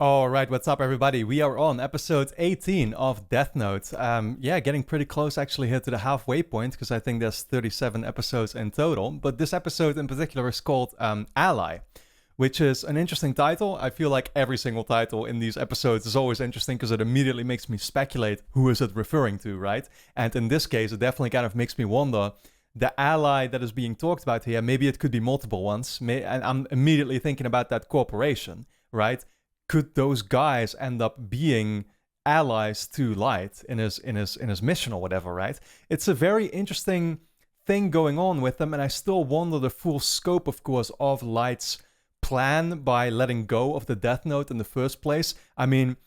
All right, what's up, everybody? We are on episode 18 of Death Note. Getting pretty close actually here to the halfway point because I think there's 37 episodes in total. But this episode in particular is called Ally, which is an interesting title. I feel like every single title in these episodes is always interesting because it immediately makes me speculate who is it referring to, right? And in this case, it definitely kind of makes me wonder the ally that is being talked about here. Maybe it could be multiple ones. And I'm immediately thinking about that corporation, right? Could those guys end up being allies to Light in his mission or whatever, right? It's a very interesting thing going on with them, and I still wonder the full scope, of course, of Light's plan by letting go of the Death Note in the first place. I mean,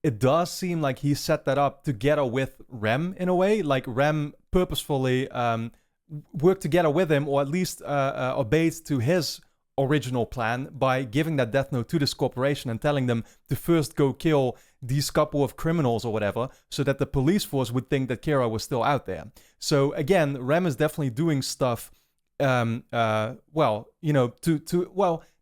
it does seem like he set that up together with Rem in a way, like Rem purposefully worked together with him, or at least obeyed to his original plan by giving that Death Note to this corporation and telling them to first go kill these couple of criminals or whatever, so that the police force would think that Kira was still out there. So again, Rem is definitely doing stuff. The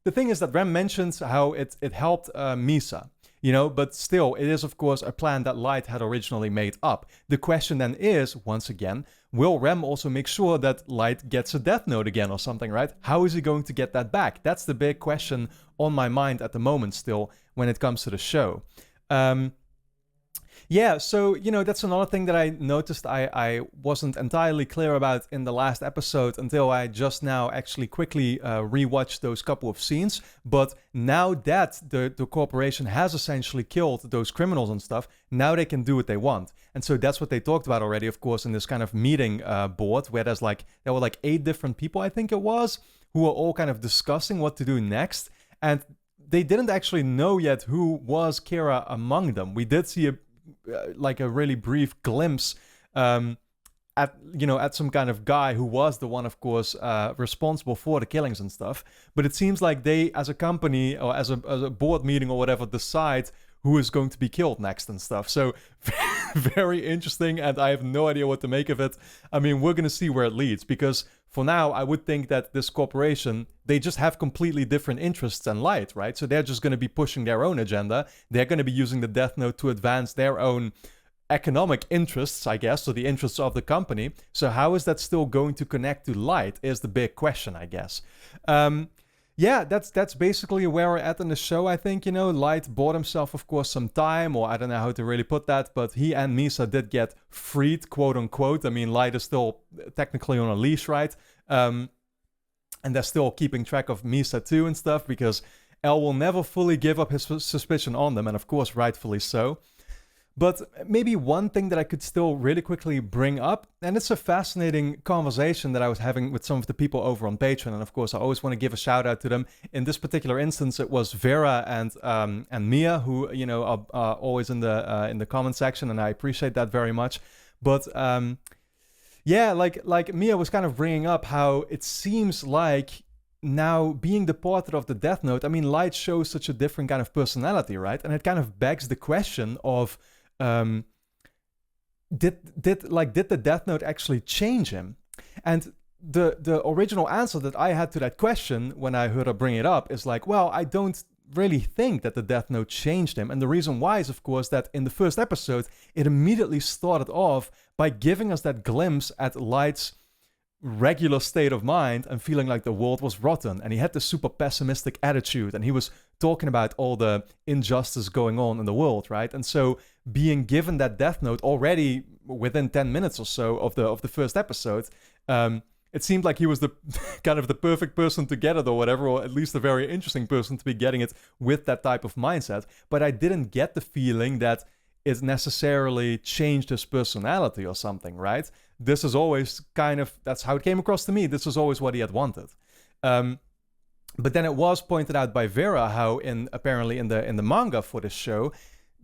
thing is that Rem mentions how it helped Misa. But still, it is, of course, a plan that Light had originally made up. The question then is, once again, will Rem also make sure that Light gets a Death Note again or something, right? How is he going to get that back? That's the big question on my mind at the moment still when it comes to the show. That's another thing that I noticed I wasn't entirely clear about in the last episode until I just now actually quickly rewatched those couple of scenes. But now that the corporation has essentially killed those criminals and stuff, now they can do what they want. And so that's what they talked about already, of course, in this kind of meeting board where there were like 8 different people, I think it was, who were all kind of discussing what to do next. And they didn't actually know yet who was Kira among them. We did see a really brief glimpse at some kind of guy who was the one, of course, responsible for the killings and stuff. But it seems like they, as a company or as a board meeting or whatever, decide who is going to be killed next and stuff. So very interesting, and I have no idea what to make of it. I mean, we're going to see where it leads, because for now, I would think that this corporation, they just have completely different interests than Light, right? So they're just going to be pushing their own agenda. They're going to be using the Death Note to advance their own economic interests, I guess, or the interests of the company. So how is that still going to connect to Light is the big question, I guess. That's basically where we're at in the show, I think. Light bought himself, of course, some time, or I don't know how to really put that, but he and Misa did get freed, quote unquote. I mean, Light is still technically on a leash, right? And they're still keeping track of Misa too and stuff, because L will never fully give up his suspicion on them, and of course, rightfully so. But maybe one thing that I could still really quickly bring up, and it's a fascinating conversation that I was having with some of the people over on Patreon, and of course I always want to give a shout out to them. In this particular instance, it was Vera and Mia, who are always in the comment section, and I appreciate that very much. But like Mia was kind of bringing up how it seems like now being departed of the Death Note, I mean, Light shows such a different kind of personality, right? And it kind of begs the question of, did the Death Note actually change him? And the original answer that I had to that question when I heard her bring it up is like, well, I don't really think that the Death Note changed him. And the reason why is, of course, that in the first episode, it immediately started off by giving us that glimpse at Light's regular state of mind and feeling like the world was rotten, and he had this super pessimistic attitude, and he was talking about all the injustice going on in the world, right? And so being given that Death Note already within 10 minutes or so of the first episode, it seemed like he was the kind of the perfect person to get it or whatever, or at least a very interesting person to be getting it with that type of mindset. But I didn't get the feeling that it necessarily changed his personality or something, right? This is always that's how it came across to me. This was always what he had wanted. But then it was pointed out by Vera how apparently in the manga for this show,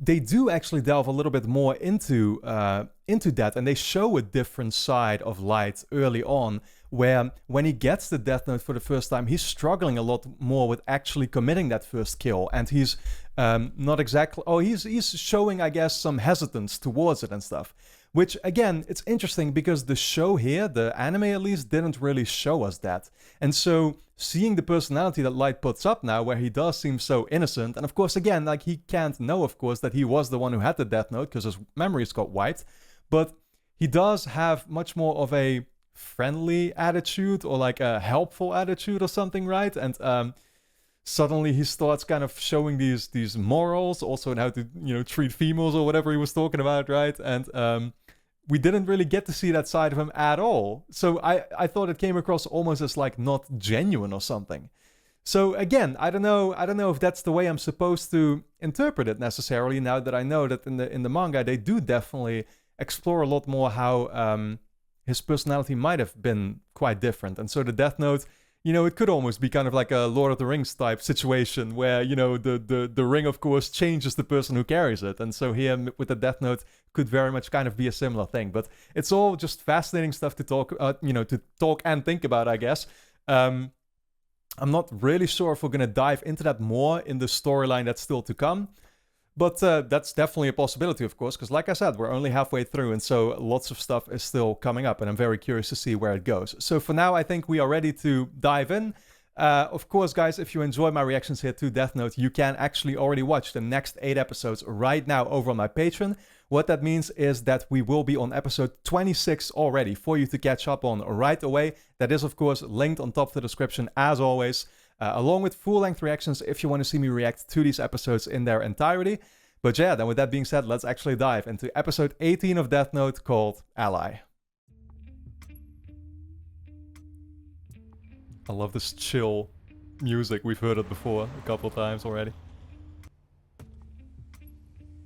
they do actually delve a little bit more into that, and they show a different side of Light early on, where when he gets the Death Note for the first time, he's struggling a lot more with actually committing that first kill, and he's not exactly... he's showing, I guess, some hesitance towards it and stuff. Which, again, it's interesting because the show here, the anime at least, didn't really show us that. And so seeing the personality that Light puts up now, where he does seem so innocent, and of course, again, like he can't know, of course, that he was the one who had the Death Note because his memories got wiped, but he does have much more of a friendly attitude or like a helpful attitude or something, right? And suddenly he starts kind of showing these morals, also in how to, you know, treat females or whatever he was talking about, right? And we didn't really get to see that side of him at all. So I thought it came across almost as like not genuine or something. So again, I don't know if that's the way I'm supposed to interpret it necessarily, now that I know that in the manga they do definitely explore a lot more how his personality might have been quite different. And so the Death Note, you know, it could almost be kind of like a Lord of the Rings type situation where, you know, the ring, of course, changes the person who carries it. And so here with the Death Note could very much kind of be a similar thing. But it's all just fascinating stuff to talk, to talk and think about, I guess. I'm not really sure if we're going to dive into that more in the storyline that's still to come. But that's definitely a possibility, of course, because like I said, we're only halfway through, and so lots of stuff is still coming up, and I'm very curious to see where it goes. So for now, I think we are ready to dive in. Of course, guys, if you enjoy my reactions here to Death Note, you can actually already watch the next 8 episodes right now over on my Patreon. What that means is that we will be on episode 26 already for you to catch up on right away. That is, of course, linked on top of the description as always. Along with full-length reactions if you want to see me react to these episodes in their entirety. But yeah, then with that being said, let's actually dive into episode 18 of Death Note called Ally. I love this chill music. We've heard it before a couple times already.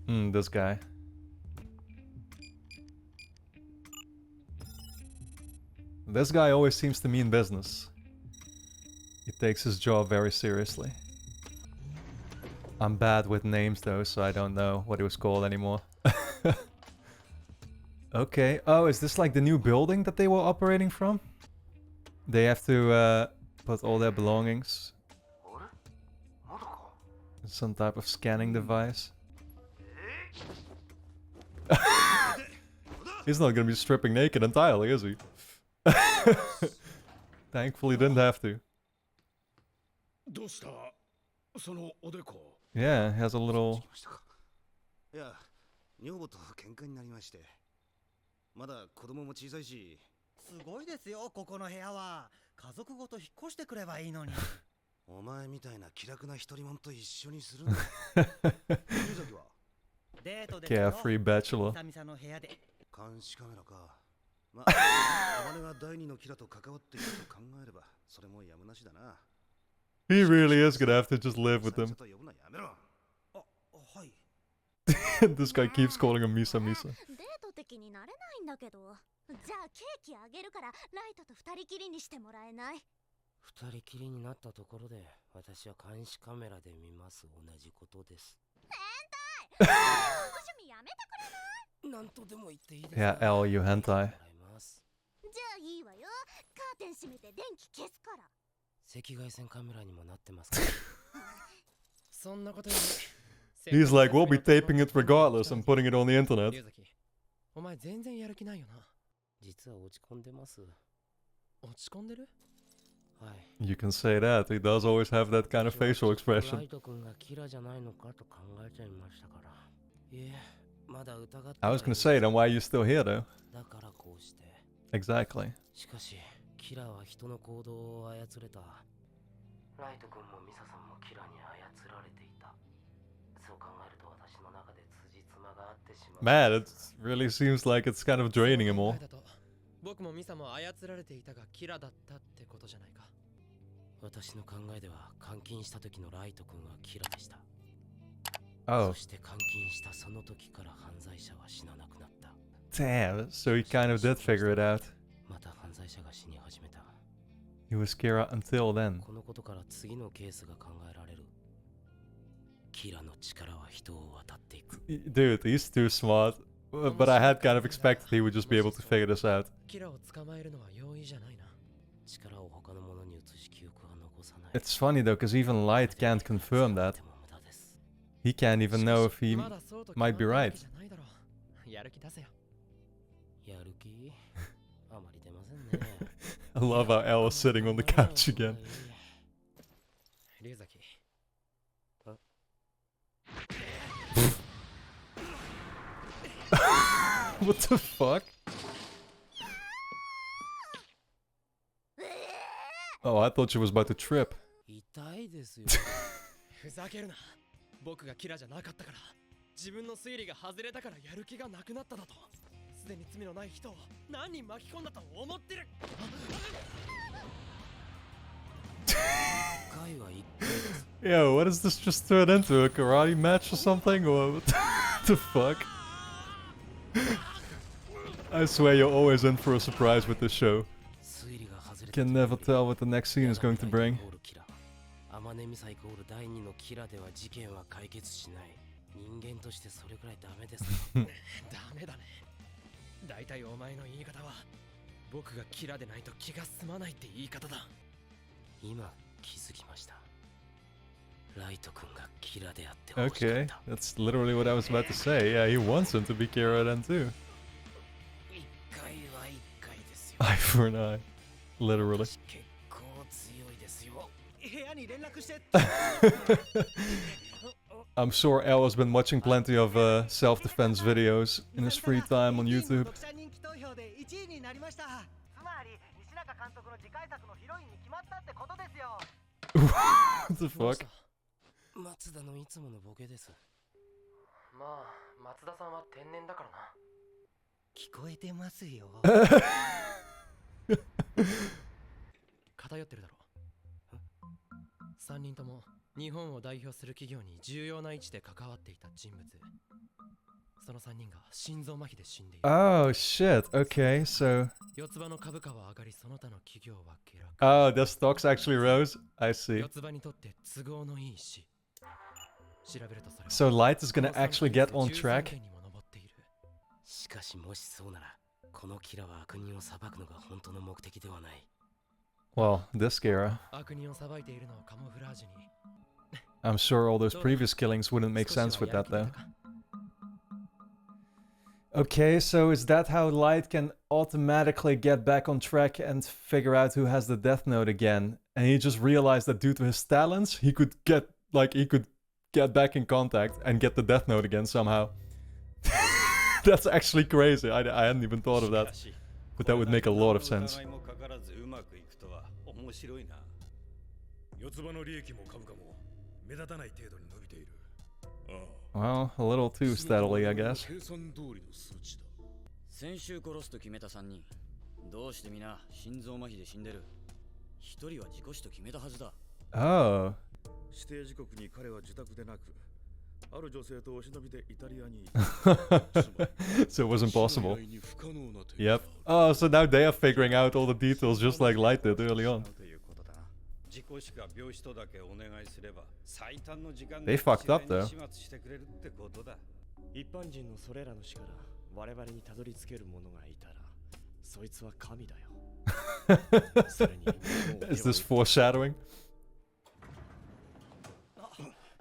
This guy. This guy always seems to mean business. He takes his job very seriously. I'm bad with names though, so I don't know what it was called anymore. Okay. Oh, is this like the new building that they were operating from? They have to put all their belongings in some type of scanning device. He's not gonna be stripping naked entirely, is he? Thankfully didn't have to. Yeah, he has a little... Carefree bachelor. He really is gonna have to just live with them. This guy keeps calling him Misa Misa. Yeah, L, you hentai. He's like, we'll be taping it regardless and putting it on the internet. You can say that. He does always have that kind of facial expression. I was gonna say, then why are you still here though? Exactly. Man, it really seems like it's kind of draining him all. Oh. Damn, so he kind of did figure it out. He was Kira until then. Dude, he's too smart. But I had kind of expected he would just be able to figure this out. It's funny though, because even Light can't confirm that. He can't even know if he might be right. I love how Elle is sitting on the couch again. What the fuck? Oh, I thought she was about to trip. ふざけるな。僕がキラじゃなかったから、自分の推理が外れたからやる気がなくなっただと。すでに罪のない人を何人巻き込んだと思ってる。Yo, what is this just turned into? A karate match or something? Or what the fuck? I swear you're always in for a surprise with this show. Can never tell what the next scene is going to bring. 天音ミサイコール第2のキラでは事件は解決しない。人間としてそれくらいダメです。ダメだね。だいたいお前の言い方は僕がキラでないと気が済まないって言い方だ。今気づきました。ライト君がキラであってほしかった。Okay, that's literally what I was about to say. Yeah, he wants him to be Kira then too. 一回は一回ですよ。Eye for an eye. Literally. I'm sure El has been watching plenty of self-defense videos in his free time on YouTube. What the fuck? 松田のいつものボケです。まあ、松田さんは天然だからな。聞こえてますよ。偏ってるだろ。3人とも日本を代表する企業に重要な位置で関わっていた人物。その3人が心臓麻痺で死んでいる。Oh shit, okay, so... 四つ葉の株価は上がり、その他の企業は下落。Oh, the stocks actually rose? I see. 四つ葉にとって都合のいい死。調べるとそれは So Light is gonna actually get on track? しかしもしそうなら、このキラは悪人を裁くのが本当の目的ではない。Well, this Kira. 悪人を裁いているのをカモフラージュに。I'm sure all those previous killings wouldn't make sense with that though. Okay, so is that how Light can automatically get back on track and figure out who has the Death Note again? And he just realized that due to his talents, he could get back in contact and get the Death Note again somehow. That's actually crazy. I hadn't even thought of that. But that would make a lot of sense. Well, a little too steadily, I guess. 先週殺すと決めた3人、どうしてみな心臓麻痺で死んでる。1人は事故死と決めたはずだ。Oh. 指定時刻に彼は自宅でなく、ある女性とお忍びでイタリアに。So it was impossible. Yep. Oh, so now they are figuring out all the details just like Light did early on. They fucked up though. 一般人のそれらの死から我々にたどり着ける者がいたら、そいつは神だよ。Is this foreshadowing?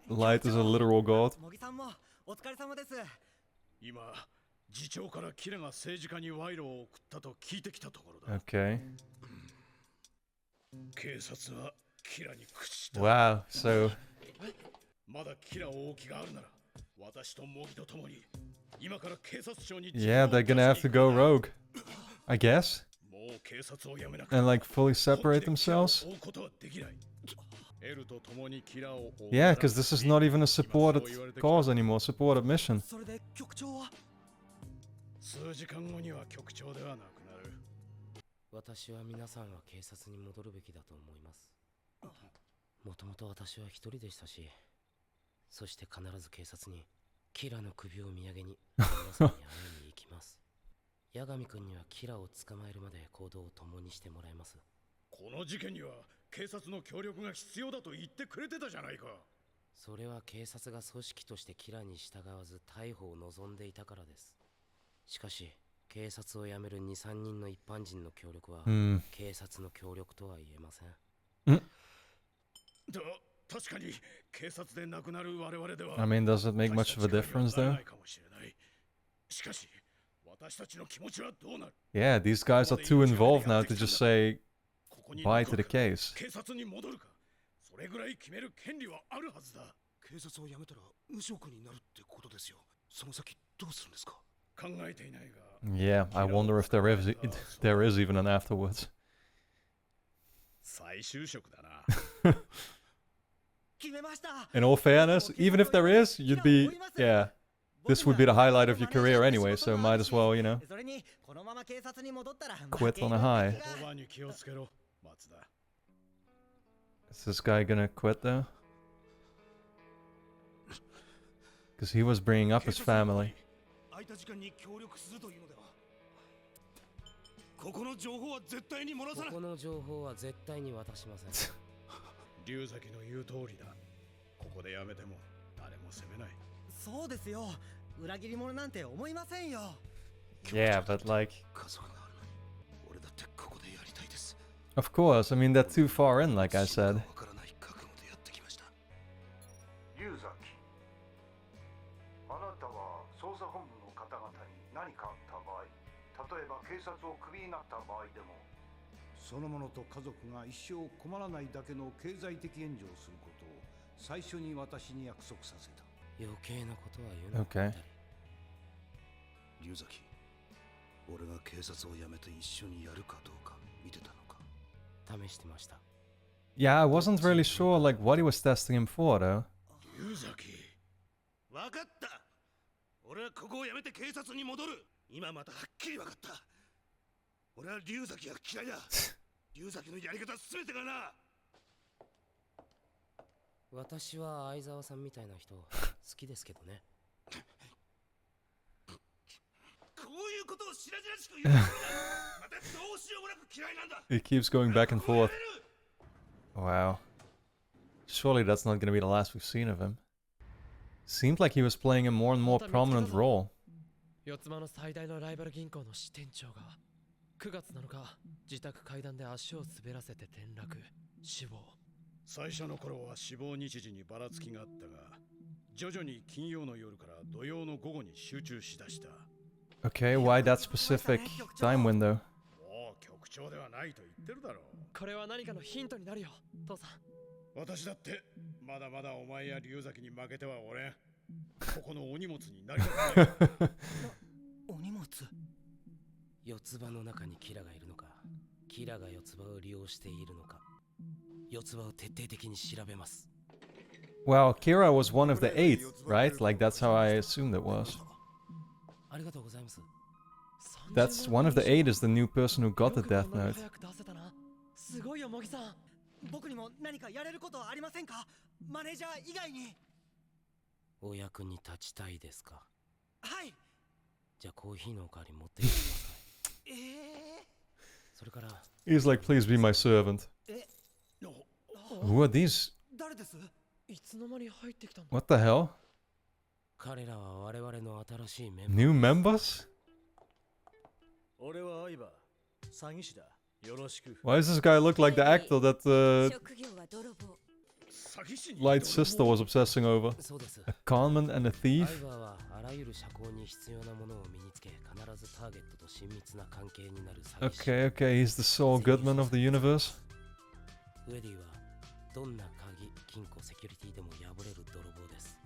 Light is a literal god. 茂木さんもお疲れ様です。今、次長からキラが政治家に賄賂を送ったと聞いてきたところだ。Okay. 警察はキラに口した。Wow, so... まだキラを置きがあるなら、私と茂木と共に今から警察庁に。Yeah, they're gonna have to go rogue, I guess. もう警察を辞めなくて。 And like fully separate themselves. Yeah, because this is not even a supported cause anymore, supported mission. それで局長は数時間後には局長ではなくなる。私は皆さんは警察に戻るべきだと思います。もともと私は一人でしたし、そして必ず警察にキラの首を見上げに皆さんに会いに行きます。八神君にはキラを捕まえるまで行動を共にしてもらいます。この事件には警察の協力が必要だと言ってくれてたじゃないか。それは警察が組織としてキラに従わず逮捕を望んでいたからです。しかし警察を辞める 2,3 人の一般人の協力は、警察の協力とは言えません。確かに警察で亡くなる我々では。I mean, does it make much of a difference though? しかし Yeah, these guys are too involved now to just say bye to the case. 警察に戻るか、それぐらい決める権利はあるはずだ。警察を辞めたら無職になるってことですよ。その先どうするんですか？考えていないが。Yeah, I wonder if there is even an afterwards. 再就職だな。In all fairness, even if there is, you'd be, yeah, this would be the highlight of your career anyway, so might as well, you know, quit on a high. Is this guy gonna quit though? Because he was bringing up his family. ここの情報は絶対に漏らさない。ここの情報は絶対に渡しません。龍崎の言う通りだ。ここでやめても誰も責めない。そうですよ。裏切り者なんて思いませんよ。Yeah, but like, 家族があるのに俺だってここでやりたいです。 of course, I mean, that's too far in, like I said. わからない覚悟でやってきました。龍崎、あなたは捜査本部の方々に何かあった場合、例えば警察をクビになった場合でも、その者と家族が一生困らないだけの経済的援助をすることを最初に私に約束させた。余計なことは言うな。Okay. 龍崎、俺が警察を辞めて一緒にやるかどうか見てたのか？試してました。Yeah, I wasn't really sure, like, what he was testing him for, though. 龍崎。わかった。俺はここを辞めて警察に戻る。今またはっきりわかった。俺は龍崎が嫌いだ。龍崎のやり方すべてがな。私は相沢さんみたいな人好きですけどね。こういうことをしらじらしく言う。またどうしようもなく嫌いなんだ。 He keeps going back and forth. Wow. Surely that's not going to be the last we've seen of him. Seemed like he was playing a more and more prominent role. 四つ葉の最大のライバル銀行の支店長が9月7日自宅階段で足を滑らせて転落死亡。最初の頃は死亡日時にばらつきがあったが、徐々に金曜の夜から土曜の午後に集中しだした。 Okay, why that specific time window? もう局長ではないと言ってるだろう。これは何かのヒントになるよ、父さん。私だってまだまだお前や龍崎に負けてはおれん。ここのお荷物になりたくない。お荷物。四つ葉の中にキラがいるのか、キラが四つ葉を利用しているのか、四つ葉を徹底的に調べます。 Well, Kira was one of the 8, right? Like, that's how I assumed it was. ありがとうございます。That's one of the 8 is the new person who got the death note. すごいよ、モギさん。僕にも何かやれることありませんか？マネージャー以外に。お役に立ちたいですか？はい。じゃあコーヒーのおかわり持ってきてください。それから He's like, please be my servant. Who are these? 誰です？いつの間に入ってきたんだ。 What the hell? 彼らは我々の新しいメンバー。 New members? 俺は相葉、詐欺師だ。よろしく。 Why does this guy look like the actor that Light's sister was obsessing over? そうです。 A conman and a thief? 相葉はあらゆる社交に必要なものを身につけ、必ずターゲットと親密な関係になる詐欺師。 Okay, okay, he's the Saul Goodman of the universe. ウェディはどんな鍵、金庫、セキュリティでも破れる泥棒です。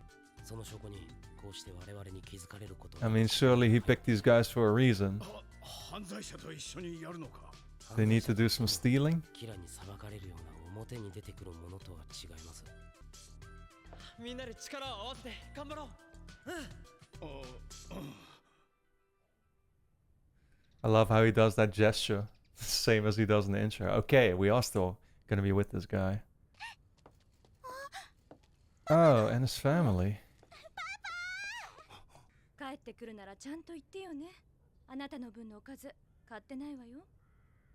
その証拠にこうして我々に気づかれること。 I mean, surely he picked these guys for a reason. 犯罪者と一緒にやるのか。 They need to do some stealing? キラに裁かれるような表に出てくるものとは違います。みんなで力を合わせて頑張ろう。I love how he does that gesture. Same as he does in the intro. Okay, we are still gonna be with this guy. Oh, and his family. 帰ってくるならちゃんと言ってよね。あなたの分のおかず買ってないわよ。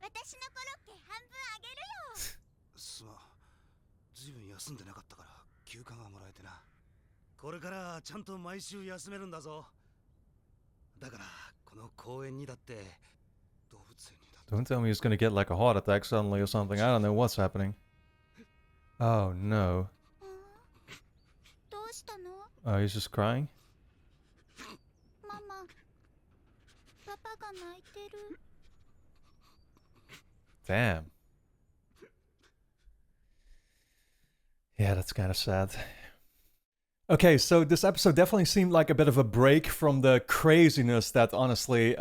私のコロッケ半分あげるよ。すまん。ずいぶん休んでなかったから休暇がもらえてな。これからちゃんと毎週休めるんだぞ。だからこの公園にだって動物園にだって。 Don't tell me he's gonna get like a heart attack suddenly or something. I don't know what's happening. Oh no. どうしたの？ Oh, he's just crying? ママ、パ泣いてる。 Damn. Yeah, that's kind of sad. Okay, so this episode definitely seemed like a bit of a break from the craziness that honestly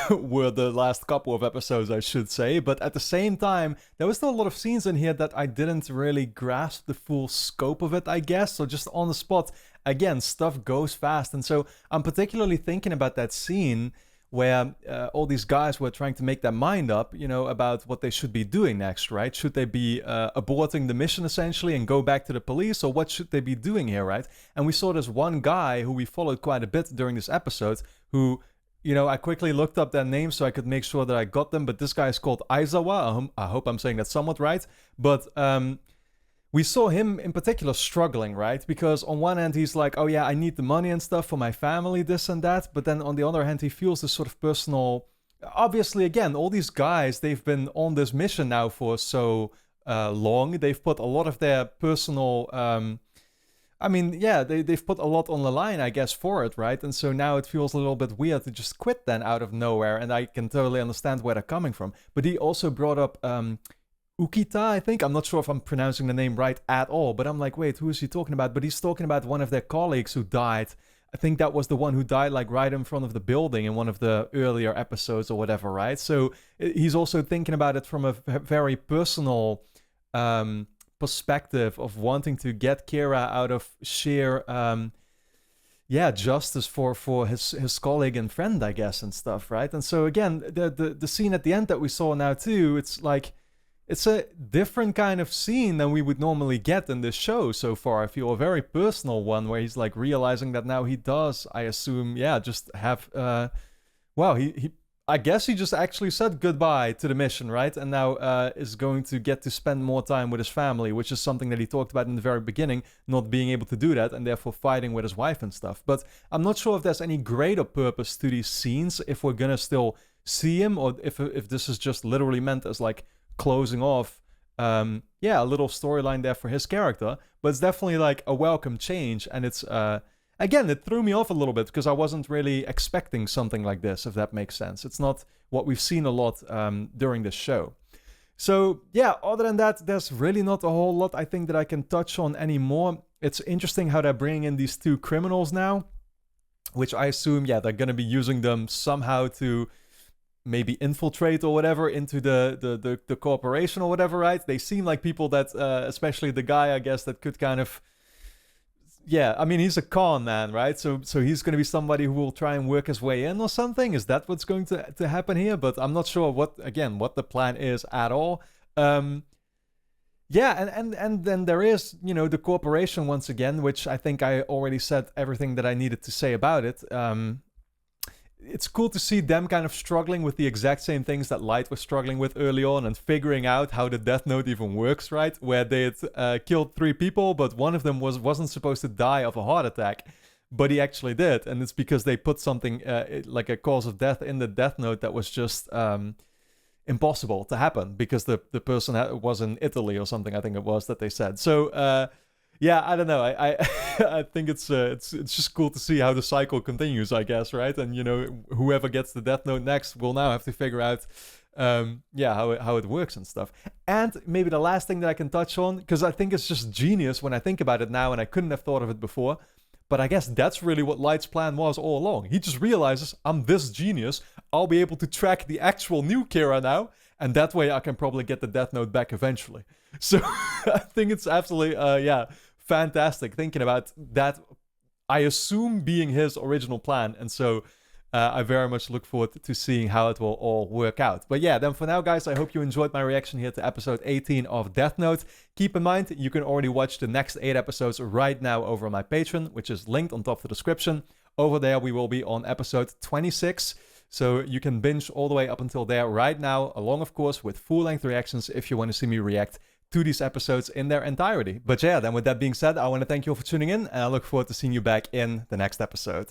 were the last couple of episodes, I should say. But at the same time, there was still a lot of scenes in here that I didn't really grasp the full scope of it, I guess. So just on the spot, again, stuff goes fast. And so I'm particularly thinking about that scene where all these guys were trying to make their mind up, you know, about what they should be doing next, right? Should they be aborting the mission essentially and go back to the police, or what should they be doing here, right? And we saw this one guy who we followed quite a bit during this episode who, you know, I quickly looked up their names so I could make sure that I got them, but this guy is called Aizawa. I hope I'm saying that somewhat right. But we saw him in particular struggling, right? Because on one hand, he's like, oh yeah, I need the money and stuff for my family, this and that. But then on the other hand, he feels this sort of personal... Obviously, again, all these guys, they've been on this mission now for so long. They've put a lot of their personal... I mean, yeah, they've put a lot on the line, I guess, for it, right? And so now it feels a little bit weird to just quit then out of nowhere. And I can totally understand where they're coming from. But he also brought up... Ukita, I think. I'm not sure if I'm pronouncing the name right at all, but I'm like, wait, who is he talking about? But he's talking about one of their colleagues who died. I think that was the one who died like right in front of the building in one of the earlier episodes or whatever, right? So he's also thinking about it from a very personal perspective of wanting to get Kira out of sheer justice for his colleague and friend, I guess, and stuff, right? And so again, the scene at the end that we saw now too, it's like it's a different kind of scene than we would normally get in this show so far. I feel a very personal one where he's like realizing that now he does, I assume, just have, he I guess he just actually said goodbye to the mission, right? And now is going to get to spend more time with his family, which is something that he talked about in the very beginning, not being able to do that and therefore fighting with his wife and stuff. But I'm not sure if there's any greater purpose to these scenes, if we're gonna still see him, or if this is just literally meant as like closing off a little storyline there for his character. But it's definitely like a welcome change, and it's again, it threw me off a little bit because I wasn't really expecting something like this, if that makes sense. It's not what we've seen a lot during this show. So yeah, other than that, there's really not a whole lot I think that I can touch on anymore. It's interesting how they're bringing in these two criminals now, which I assume, they're going to be using them somehow to maybe infiltrate or whatever into the corporation or whatever, right? They seem like people that, especially the guy, I guess, that could kind of... Yeah, I mean, he's a con man, right? So he's going to be somebody who will try and work his way in or something? Is that what's going to happen here? But I'm not sure what the plan is at all. And then there is, the corporation once again, which I think I already said everything that I needed to say about it. It's cool to see them kind of struggling with the exact same things that Light was struggling with early on and figuring out how the Death Note even works, right? Where they had killed 3 people, but one of them wasn't supposed to die of a heart attack, but he actually did. And it's because they put something like a cause of death in the Death Note that was just impossible to happen because the person was in Italy or something, I think it was that they said. So... I don't know. I think it's just cool to see how the cycle continues, I guess, right? And whoever gets the Death Note next will now have to figure out, how it works and stuff. And maybe the last thing that I can touch on, because I think it's just genius when I think about it now, and I couldn't have thought of it before. But I guess that's really what Light's plan was all along. He just realizes, I'm this genius, I'll be able to track the actual new Kira now, and that way I can probably get the Death Note back eventually. So I think it's absolutely, fantastic thinking about that, I assume, being his original plan. And so I very much look forward to seeing how it will all work out. But yeah, then for now, guys, I hope you enjoyed my reaction here to episode 18 of Death Note. Keep in mind, you can already watch the next 8 episodes right now over on my Patreon, which is linked on top of the description. Over there, we will be on episode 26. So you can binge all the way up until there right now, along, of course, with full-length reactions if you want to see me react to these episodes in their entirety. But yeah, then with that being said, I want to thank you all for tuning in, and I look forward to seeing you back in the next episode.